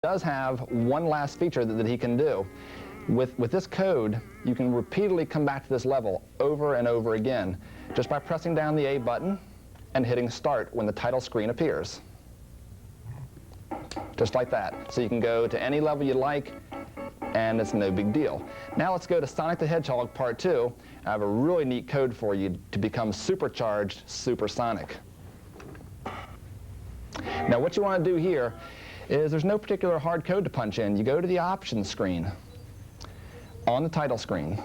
Does have one last feature that he can do. With this code, you can repeatedly come back to this level over and over again just by pressing down the A button and hitting start when the title screen appears. Just like that. So you can go to any level you like, and it's no big deal. Now let's go to Sonic the Hedgehog Part 2. I have a really neat code for you to become supercharged supersonic. Now what you want to do here is there's no particular hard code to punch in. You go to the options screen on the title screen.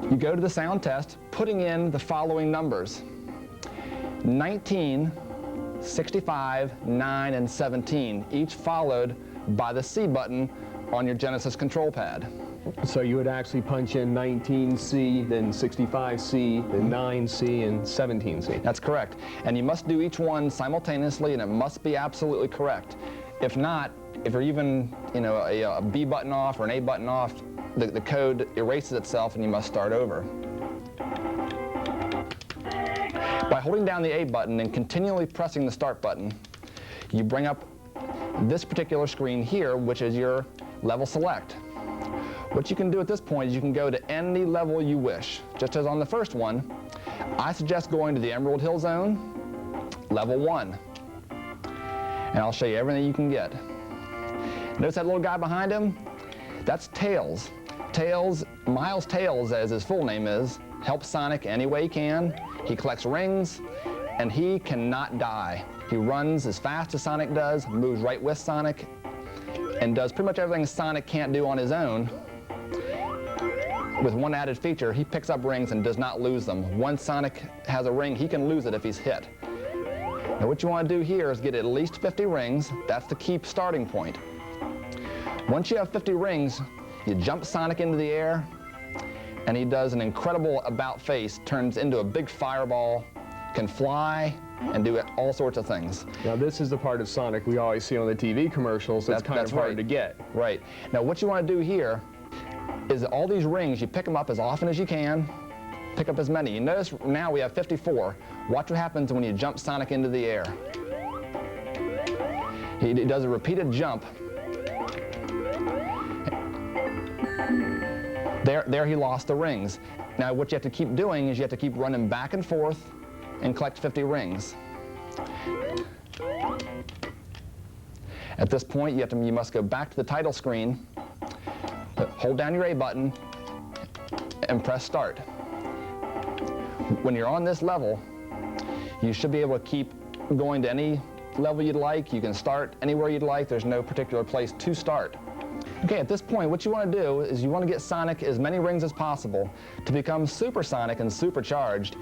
You go to the sound test, putting in the following numbers: 19, 65, 9, and 17, each followed by the C button on your Genesis control pad. So you would actually punch in 19C, then 65C, then 9C, and 17C. That's correct. And you must do each one simultaneously, and it must be absolutely correct. If not, if you're even a B button off or an A button off, the code erases itself and you must start over. By holding down the A button and continually pressing the start button, you bring up this particular screen here, which is your level select. What you can do at this point is you can go to any level you wish. Just as on the first one, I suggest going to the Emerald Hill Zone, level 1. And I'll show you everything you can get. Notice that little guy behind him? That's Tails. Miles Tails, as his full name is, helps Sonic any way he can. He collects rings, and he cannot die. He runs as fast as Sonic does, moves right with Sonic, and does pretty much everything Sonic can't do on his own. With one added feature, he picks up rings and does not lose them. Once Sonic has a ring, he can lose it if he's hit. Now what you want to do here is get at least 50 rings. That's the key starting point. Once you have 50 rings, you jump Sonic into the air, and he does an incredible about face, turns into a big fireball, can fly, and do all sorts of things. Now this is the part of Sonic we always see on the TV commercials that's kind of hard to get. Right. Now what you want to do here is all these rings, you pick them up as often as you can, pick up as many. You notice now we have 54. Watch what happens when you jump Sonic into the air. He does a repeated jump. There he lost the rings. Now what you have to keep doing is you have to keep running back and forth and collect 50 rings. At this point, you must go back to the title screen, hold down your A button, and press start. When you're on this level, you should be able to keep going to any level you'd like. You can start anywhere you'd like. There's no particular place to start. Okay, at this point, what you want to do is you want to get Sonic as many rings as possible to become supersonic and supercharged.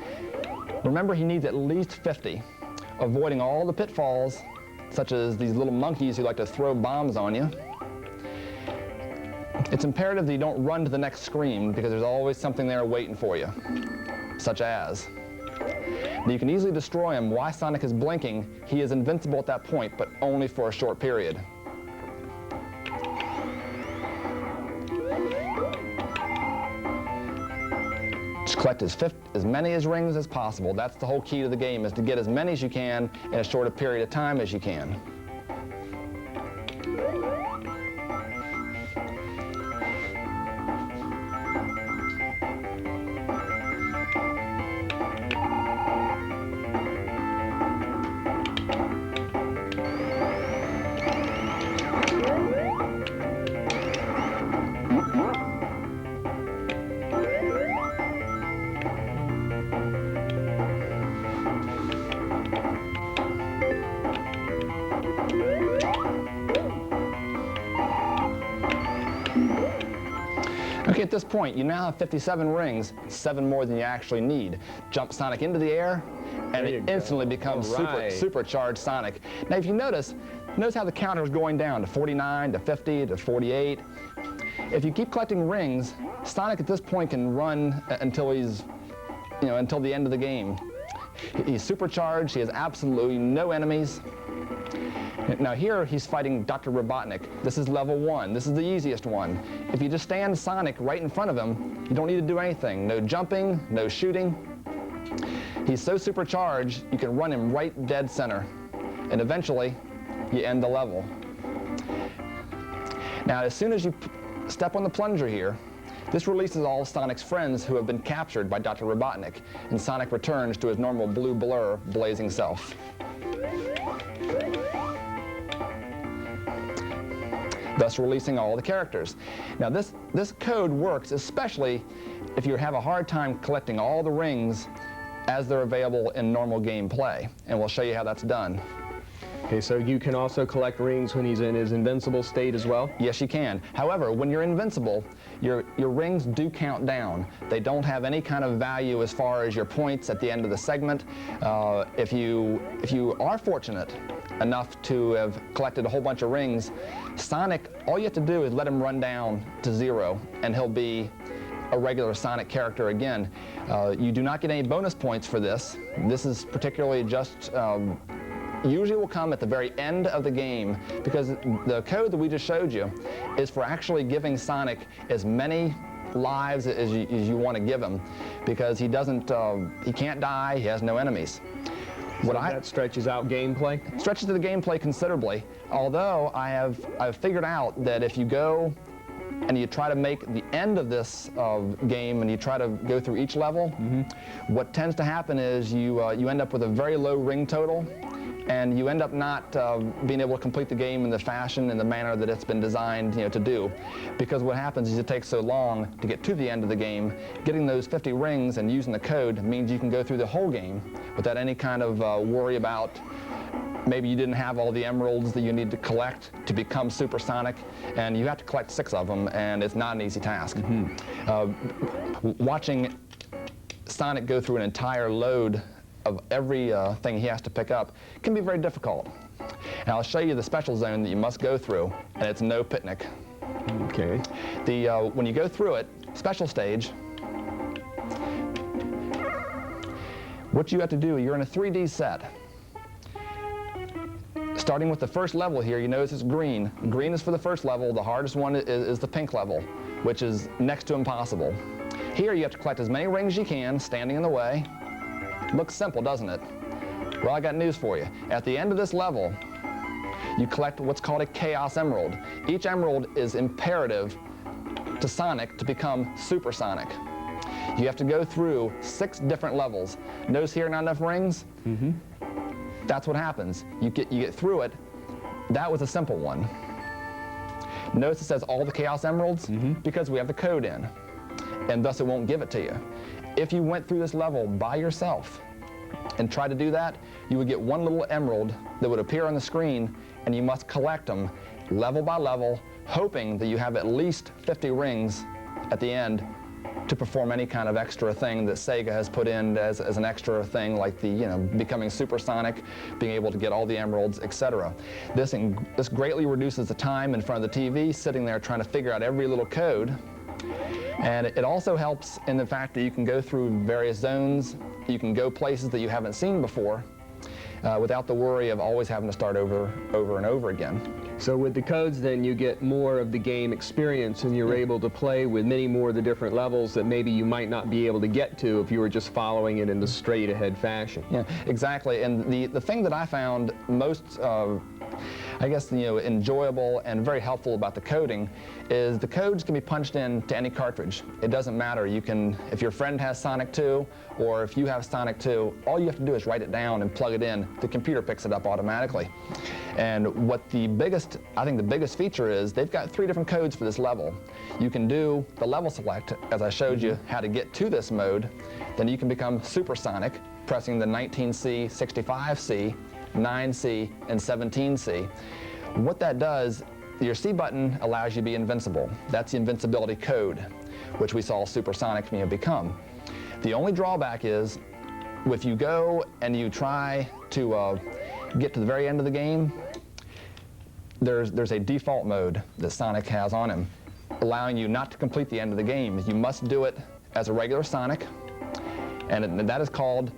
Remember, he needs at least 50, avoiding all the pitfalls, such as these little monkeys who like to throw bombs on you. It's imperative that you don't run to the next screen because there's always something there waiting for you, such as. Now, you can easily destroy him while Sonic is blinking. He is invincible at that point, but only for a short period. Just collect as many rings as possible. That's the whole key to the game, is to get as many as you can in as short a period of time as you can. Okay, at this point, you now have 57 rings, 7 more than you actually need. Jump Sonic into the air, and it instantly becomes supercharged Sonic. Now, if you notice how the counter is going down to 49, to 50, to 48. If you keep collecting rings, Sonic at this point can run until he's, until the end of the game. He's supercharged, he has absolutely no enemies. Now here he's fighting Dr. Robotnik. This is level 1. This is the easiest one. If you just stand Sonic right in front of him, you don't need to do anything. No jumping, no shooting. He's so supercharged, you can run him right dead center. and eventually you end the level. Now, as soon as you step on the plunger here, this releases all Sonic's friends who have been captured by Dr. Robotnik, and Sonic returns to his normal blue blur blazing self. Thus releasing all the characters. Now this code works especially if you have a hard time collecting all the rings as they're available in normal gameplay, and we'll show you how that's done. Okay, so you can also collect rings when he's in his invincible state as well? Yes, you can. However, when you're invincible, your rings do count down. They don't have any kind of value as far as your points at the end of the segment. If you are fortunate enough to have collected a whole bunch of rings, Sonic, all you have to do is let him run down to 0, and he'll be a regular Sonic character again. You do not get any bonus points for this. This is particularly just usually will come at the very end of the game, because the code that we just showed you is for actually giving Sonic as many lives as you want to give him, because he can't die, he has no enemies. So that stretches out gameplay? Stretches the gameplay considerably, although I've figured out that if you go and you try to make the end of this game and you try to go through each level, what tends to happen is you end up with a very low ring total, and you end up not being able to complete the game in the fashion and the manner that it's been designed, to do. Because what happens is it takes so long to get to the end of the game. Getting those 50 rings and using the code means you can go through the whole game without any kind of worry about maybe you didn't have all the emeralds that you need to collect to become Supersonic, and you have to collect 6 of them, and it's not an easy task. Watching Sonic go through an entire load of every thing he has to pick up can be very difficult. And I'll show you the special zone that you must go through, and it's no picnic. Okay. When you go through it, special stage, what you have to do, you're in a 3D set. Starting with the first level here, you notice it's green. Green is for the first level. The hardest one is the pink level, which is next to impossible. Here you have to collect as many rings as you can, standing in the way. Looks simple, doesn't it? Well, I got news for you. At the end of this level, you collect what's called a Chaos Emerald. Each emerald is imperative to Sonic to become Supersonic. You have to go through 6 different levels. Notice here, not enough rings? That's what happens. You get through it. That was a simple one. Notice it says all the Chaos Emeralds? Because we have the code in, and thus it won't give it to you. If you went through this level by yourself and tried to do that, you would get one little emerald that would appear on the screen, and you must collect them level by level, hoping that you have at least 50 rings at the end to perform any kind of extra thing that Sega has put in as an extra thing, like becoming Supersonic, being able to get all the emeralds, etc. This greatly reduces the time in front of the TV, sitting there trying to figure out every little code. And it also helps in the fact that you can go through various zones, you can go places that you haven't seen before, without the worry of always having to start over and over again. So with the codes, then, you get more of the game experience, and you're able to play with many more of the different levels that maybe you might not be able to get to if you were just following it in the straight-ahead fashion. Yeah, exactly. And the thing that I found most enjoyable and very helpful about the coding is the codes can be punched in to any cartridge. It doesn't matter. You can, if your friend has Sonic 2 or if you have Sonic 2, all you have to do is write it down and plug it in. The computer picks it up automatically. And what I think the biggest feature is they've got 3 different codes for this level. You can do the level select, as I showed you how to get to this mode. Then you can become Supersonic, pressing the 19C, 65C, 9C, and 17C. What that does, your C button allows you to be invincible. That's the invincibility code, which we saw Supersonic become. The only drawback is, if you go and you try to get to the very end of the game, there's a default mode that Sonic has on him, allowing you not to complete the end of the game. You must do it as a regular Sonic, and that is called